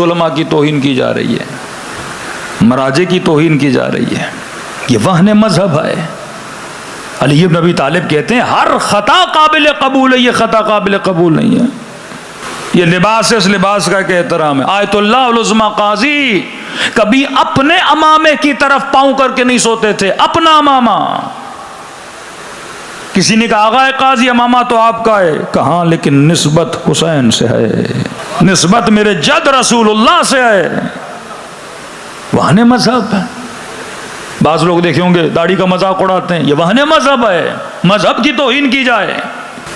علماء کی توہین کی جا رہی ہے، مراجع کی توہین کی جا رہی ہے، یہ وہن مذہب ہے۔ علی بن ابی طالب کہتے ہیں ہر خطا قابل قبول ہے، یہ خطا قابل قبول نہیں ہے۔ یہ لباس اس لباس کا ایک احترام ہے۔ آیت اللہ العظمیٰ قاضی کبھی اپنے امامے کی طرف پاؤں کر کے نہیں سوتے تھے، اپنا امامہ۔ کسی نے کہا آغا قاضی امامہ تو آپ کا ہے، کہاں لیکن نسبت حسین سے ہے، نسبت میرے جد رسول اللہ سے ہے، وہن مذہب ہے۔ بعض لوگ دیکھے ہوں گے داڑھی کا مذاق اڑاتے ہیں، یہ وہن مذہب ہے، مذہب کی توہین کی جائے۔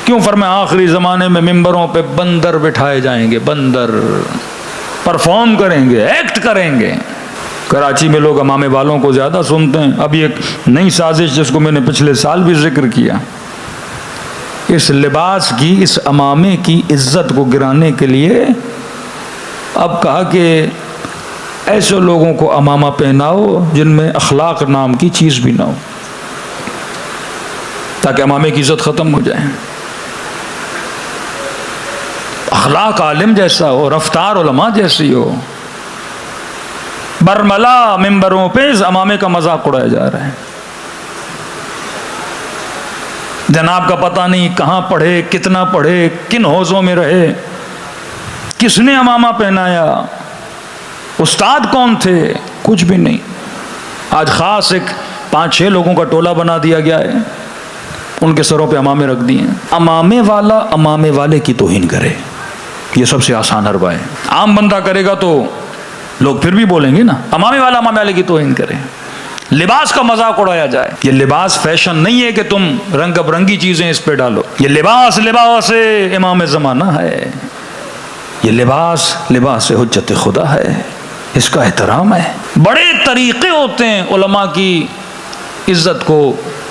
کیوں؟ فرمایا آخری زمانے میں ممبروں پہ بندر بٹھائے جائیں گے، بندر پرفارم کریں گے، ایکٹ کریں گے۔ کراچی میں لوگ امامے والوں کو زیادہ سنتے ہیں۔ ابھی ایک نئی سازش جس کو میں نے پچھلے سال بھی ذکر کیا، اس لباس کی، اس امامے کی عزت کو گرانے کے لیے اب کہا کہ ایسے لوگوں کو امامہ پہناؤ جن میں اخلاق نام کی چیز بھی نہ ہو، تاکہ امامے کی عزت ختم ہو جائے۔ اخلاق عالم جیسا ہو، رفتار علماء جیسی ہو۔ برملا ممبروں پہ اس امامے کا مذاق اڑایا جا رہا ہے۔ جناب کا پتہ نہیں کہاں پڑھے، کتنا پڑھے، کن حوضوں میں رہے، کس نے امامہ پہنایا، استاد کون تھے، کچھ بھی نہیں۔ آج خاص ایک 5-6 لوگوں کا ٹولہ بنا دیا گیا ہے، ان کے سروں پہ امامے رکھ دیے ہیں۔ امامے والا امامے والے کی توہین کرے، یہ سب سے آسان حربہ ہے۔ عام بندہ کرے گا تو لوگ پھر بھی بولیں گے نا، امامے والا امامے والے کی توہین کرے۔ لباس کا مذاق اڑایا جائے، یہ لباس فیشن نہیں ہے کہ تم رنگ برنگی چیزیں اس پہ ڈالو، یہ لباس امام زمانہ ہے، یہ لباس حجت خدا ہے، اس کا احترام ہے۔ بڑے طریقے ہوتے ہیں علماء کی عزت کو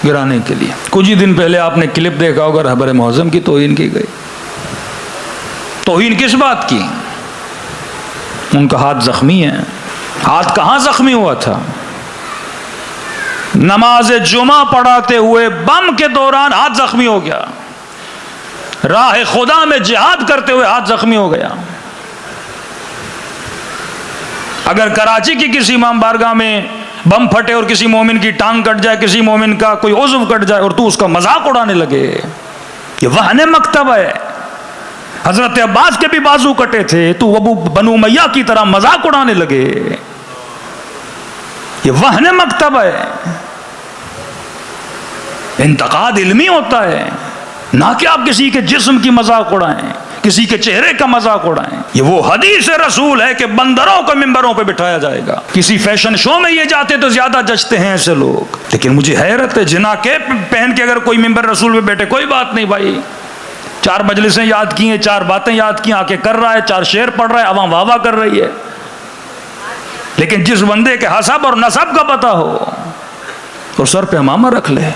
گرانے کے لیے۔ کچھ ہی دن پہلے آپ نے کلپ دیکھا ہوگا، رہبر معظم کی توہین کی گئی۔ توہین کس بات کی؟ ان کا ہاتھ زخمی ہے۔ ہاتھ کہاں زخمی ہوا تھا؟ نماز جمعہ پڑھاتے ہوئے بم کے دوران ہاتھ زخمی ہو گیا، راہ خدا میں جہاد کرتے ہوئے ہاتھ زخمی ہو گیا۔ اگر کراچی کی کسی امام بارگاہ میں بم پھٹے اور کسی مومن کی ٹانگ کٹ جائے، کسی مومن کا کوئی عضو کٹ جائے اور تو اس کا مذاق اڑانے لگے، یہ وہن مکتب ہے۔ حضرت عباس کے بھی بازو کٹے تھے، تو ابو بنو امیہ کی طرح مذاق اڑانے لگے، یہ وہن مکتب ہے۔ انتقاد علمی ہوتا ہے، نہ کہ آپ کسی کے جسم کی مذاق اڑائیں، کسی کے چہرے کا مذاق اڑائیں۔ یہ وہ حدیث رسول ہے کہ بندروں کو ممبروں پہ بٹھایا جائے گا۔ کسی فیشن شو میں یہ جاتے تو زیادہ جچتے ہیں ایسے لوگ، لیکن مجھے حیرت ہے، جنا کے پہن کے اگر کوئی ممبر رسول پہ بیٹھے کوئی بات نہیں بھائی، 4 مجلسیں یاد کی ہیں، 4 باتیں یاد کی، آ کے کر رہا ہے، 4 شعر پڑھ رہا ہے، عوام واہ واہ کر رہی ہے۔ لیکن جس بندے کے حسب اور نسب کا پتہ ہو اور سر پہ امامہ رکھ لے۔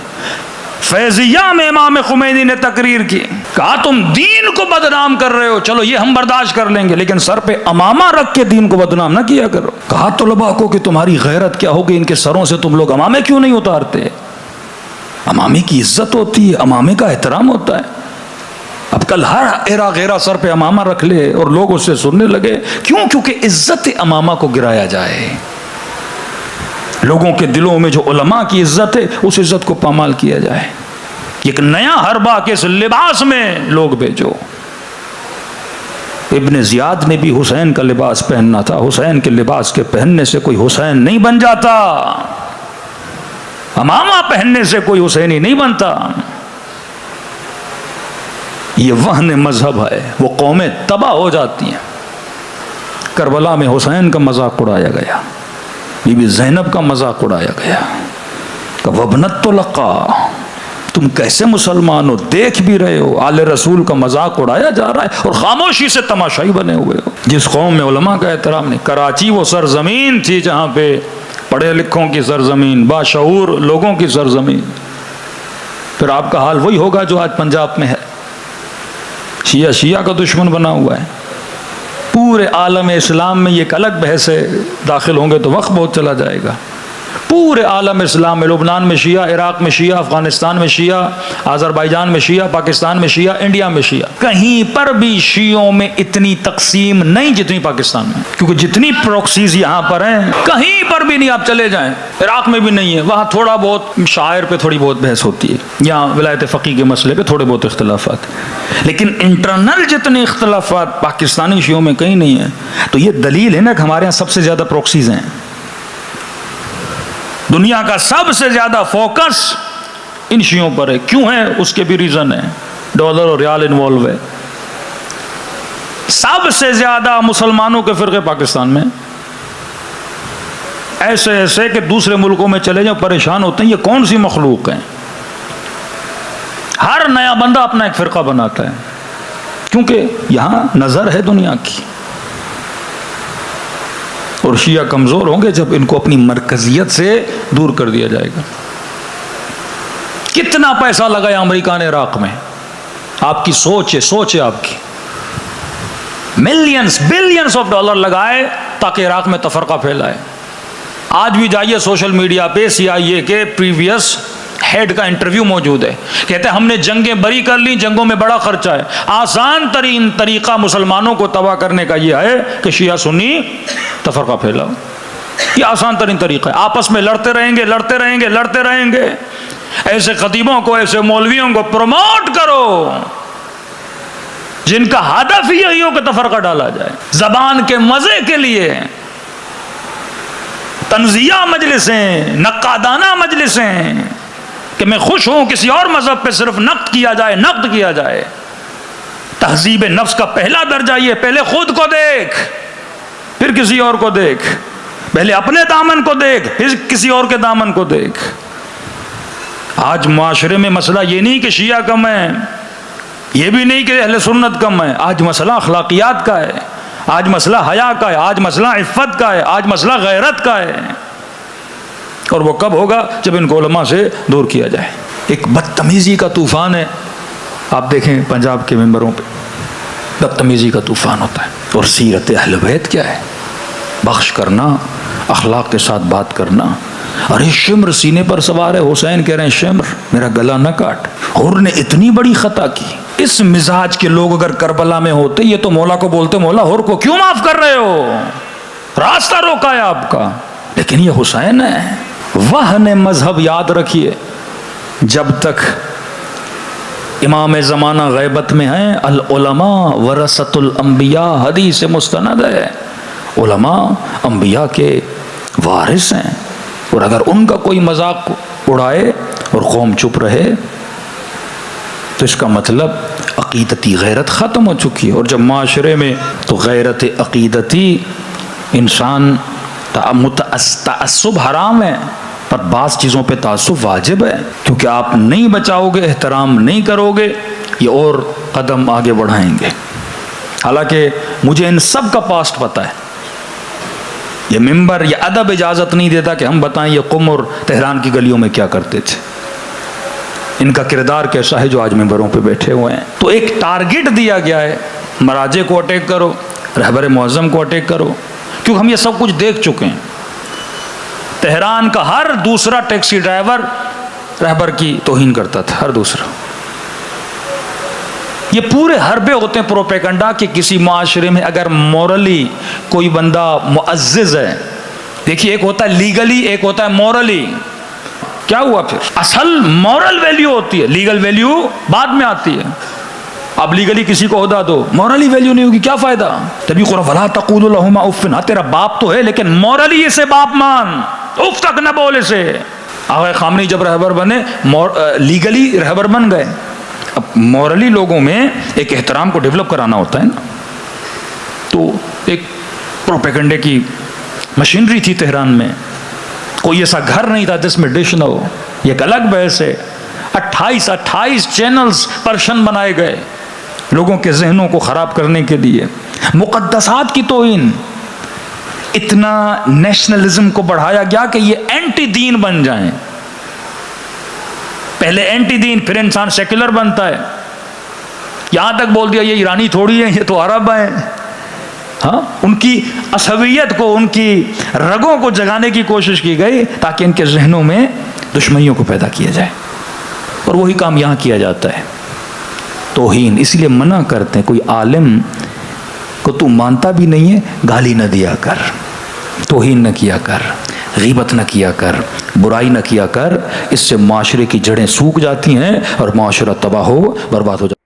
فیضیہ میں امام خمینی نے تقریر کی، کہا تم دین کو بدنام کر رہے ہو، چلو یہ ہم برداشت کر لیں گے، لیکن سر پہ امامہ رکھ کے دین کو بدنام نہ کیا کرو۔ کہا طلباء کو کہ تمہاری غیرت کیا ہوگی، ان کے سروں سے تم لوگ امامے کیوں نہیں اتارتے؟ امامے کی عزت ہوتی ہے، امامے کا احترام ہوتا ہے۔ اب کل ہر ایرا غیرہ سر پہ امامہ رکھ لے اور لوگ اس سے سننے لگے، کیوں؟ کیونکہ عزت امامہ کو گرایا جائے، لوگوں کے دلوں میں جو علماء کی عزت ہے اس عزت کو پامال کیا جائے۔ ایک نیا حربہ کے اس لباس میں لوگ بھیجو۔ ابن زیاد نے بھی حسین کا لباس پہننا تھا، حسین کے لباس کے پہننے سے کوئی حسین نہیں بن جاتا، امامہ پہننے سے کوئی حسینی نہیں بنتا۔ یہ وہن مذہب ہے، وہ قومیں تباہ ہو جاتی ہیں۔ کربلا میں حسین کا مذاق اڑایا گیا، بی بی زینب کا مذاق اڑایا گیا، کہ وابنۃ لقا، تم کیسے مسلمان ہو، دیکھ بھی رہے ہو آل رسول کا مذاق اڑایا جا رہا ہے اور خاموشی سے تماشائی بنے ہوئے ہو۔ جس قوم میں علماء کا احترام نہیں، کراچی وہ سرزمین تھی جہاں پہ پڑھے لکھوں کی سرزمین، باشعور لوگوں کی سرزمین، پھر آپ کا حال وہی ہوگا جو آج پنجاب میں ہے۔ شیعہ کا دشمن بنا ہوا ہے۔ پورے عالم اسلام میں یہ ایک الگ بحث ہے، داخل ہوں گے تو وقت بہت چلا جائے گا۔ پورے عالم اسلام میں، لبنان میں شیعہ، عراق میں شیعہ، افغانستان میں شیعہ، آذربائیجان میں شیعہ، پاکستان میں شیعہ، انڈیا میں شیعہ، کہیں پر بھی شیعوں میں اتنی تقسیم نہیں جتنی پاکستان میں، کیونکہ جتنی پروکسیز یہاں پر ہیں کہیں پر بھی نہیں. آپ چلے جائیں، عراق میں بھی نہیں ہے، وہاں تھوڑا بہت شاعر پہ تھوڑی بہت بحث ہوتی ہے، یہاں ولایت فقیہ کے مسئلے پہ تھوڑے بہت اختلافات، لیکن انٹرنل جتنے اختلافات پاکستانی شیعوں میں کہیں نہیں ہیں. تو یہ دلیل ہے نا کہ ہمارے یہاں سب سے زیادہ پروکسیز ہیں. دنیا کا سب سے زیادہ فوکس ان شیعوں پر ہے. کیوں ہے؟ اس کے بھی ریزن ہے، ڈالر اور ریال انوالو ہے. سب سے زیادہ مسلمانوں کے فرقے پاکستان میں ایسے ایسے کہ دوسرے ملکوں میں چلے جاؤ پریشان ہوتے ہیں یہ کون سی مخلوق ہیں. ہر نیا بندہ اپنا ایک فرقہ بناتا ہے، کیونکہ یہاں نظر ہے دنیا کی. اور شیعہ کمزور ہوں گے جب ان کو اپنی مرکزیت سے دور کر دیا جائے گا. کتنا پیسہ لگایا امریکہ نے عراق میں؟ آپ کی سوچ ہے آپ کی. ملینز بلینز آف ڈالر لگائے تاکہ عراق میں تفرقہ پھیلائے. آج بھی جائیے سوشل میڈیا پہ CIA کے پریویس ہیڈ کا انٹرویو موجود ہے، کہتے ہیں ہم نے جنگیں بری کر لی، جنگوں میں بڑا خرچہ ہے، آسان ترین طریقہ مسلمانوں کو تباہ کرنے کا یہ ہے کہ شیعہ سنی تفرقہ پھیلاؤ. یہ آسان ترین طریقہ ہے. آپس میں لڑتے رہیں گے. ایسے خطیبوں کو، ایسے مولویوں کو پروموٹ کرو جن کا ہدف یہی ہو کہ تفرقہ ڈالا جائے، زبان کے مزے کے لیے. تنزیہ مجلسیں، نقادانہ مجلسیں کہ میں خوش ہوں کسی اور مذہب پہ صرف نقد کیا جائے. تہذیب نفس کا پہلا درجہ یہ، پہلے خود کو دیکھ پھر کسی اور کو دیکھ، پہلے اپنے دامن کو دیکھ پھر کسی اور کے دامن کو دیکھ. آج معاشرے میں مسئلہ یہ نہیں کہ شیعہ کم ہے، یہ بھی نہیں کہ اہل سنت کم ہے. آج مسئلہ اخلاقیات کا ہے، آج مسئلہ حیا کا ہے، آج مسئلہ عفت کا ہے، آج مسئلہ غیرت کا ہے. اور وہ کب ہوگا؟ جب ان کو علماء سے دور کیا جائے. ایک بدتمیزی کا طوفان ہے، آپ دیکھیں پنجاب کے ممبروں پہ بدتمیزی کا طوفان ہوتا ہے. اور سیرت اہل بیت کیا ہے؟ بخش کرنا، اخلاق کے ساتھ بات کرنا. ارے شمر سینے پر سوار ہے، حسین کہہ رہے ہیں شمر میرا گلا نہ کاٹ. حر نے اتنی بڑی خطا کی. اس مزاج کے لوگ اگر کربلا میں ہوتے یہ تو مولا کو بولتے، مولا حر کو کیوں معاف کر رہے ہو، راستہ روکا ہے آپ کا. لیکن یہ حسین ہے. وہن مذہب یاد رکھیے، جب تک امام زمانہ غیبت میں ہیں، العلماء ورثۃ الانبیاء حدیث مستند ہے. علماء انبیاء کے وارث ہیں، اور اگر ان کا کوئی مذاق اڑائے اور قوم چپ رہے تو اس کا مطلب عقیدتی غیرت ختم ہو چکی ہے. اور جب معاشرے میں تو غیرت عقیدتی انسان تعصب حرام ہے، پر بعض چیزوں پہ تعصب واجب ہے، کیونکہ آپ نہیں بچاؤ گے، احترام نہیں کرو گے، یہ اور قدم آگے بڑھائیں گے. حالانکہ مجھے ان سب کا پاسٹ پتہ ہے. یہ ممبر یہ ادب اجازت نہیں دیتا کہ ہم بتائیں یہ قم اور تہران کی گلیوں میں کیا کرتے تھے. ان کا کردار کیسا ہے جو آج ممبروں پہ بیٹھے ہوئے ہیں. تو ایک ٹارگٹ دیا گیا ہے، مراجع کو اٹیک کرو، رہبر معظم کو اٹیک کرو، کیونکہ ہم یہ سب کچھ دیکھ چکے ہیں. تہران کا ہر دوسرا ٹیکسی ڈرائیور رہبر کی توہین کرتا تھا، ہر دوسرا. یہ پورے حربے ہوتے ہیں پروپیگنڈا کہ کسی معاشرے میں اگر مورلی کوئی بندہ معزز ہے، دیکھیے ایک ہوتا ہے لیگلی، ایک ہوتا ہے مورلی. کیا ہوا پھر؟ اصل مورل ویلیو ہوتی ہے، لیگل ویلیو بعد میں آتی ہے. اب لیگلی کسی کو عہدہ دو، مورلی ویلیو نہیں ہوگی، کیا فائدہ؟ تبھی قرآن وَلَا تَقُولُوا لَهُمَا اُفٍّ، ہاں تیرا باپ تو ہے لیکن مورلی اسے باپ مان، اف تک نہ بول اسے. آغا خامنئی جب رہبر بنے لیگلی رہبر بن گئے. اب مورلی لوگوں میں ایک احترام کو ڈیولپ کرانا ہوتا ہے نا. تو ایک پروپیگنڈے کی مشینری تھی تہران میں، کوئی ایسا گھر نہیں تھا جس میں ڈش نہ ہو. یہ ایک الگ بحث ہے. 28 چینلز پرشن بنائے گئے لوگوں کے ذہنوں کو خراب کرنے کے لیے. مقدسات کی توہین، اتنا نیشنلزم کو بڑھایا گیا کہ یہ اینٹی دین بن جائیں. پہلے اینٹی دین، پھر انسان سیکولر بنتا ہے. یہاں تک بول دیا یہ ایرانی تھوڑی ہے، یہ تو عرب ہیں. ہاں ان کی عصبیت کو، ان کی رگوں کو جگانے کی کوشش کی گئی تاکہ ان کے ذہنوں میں دشمنیوں کو پیدا کیا جائے، اور وہی کام یہاں کیا جاتا ہے، توہین۔ اس لیے منع کرتے ہیں، کوئی عالم کو تو مانتا بھی نہیں ہے، گالی نہ دیا کر، توہین نہ کیا کر، غیبت نہ کیا کر، برائی نہ کیا کر، اس سے معاشرے کی جڑیں سوکھ جاتی ہیں اور معاشرہ تباہ ہو برباد ہو جاتا ہے۔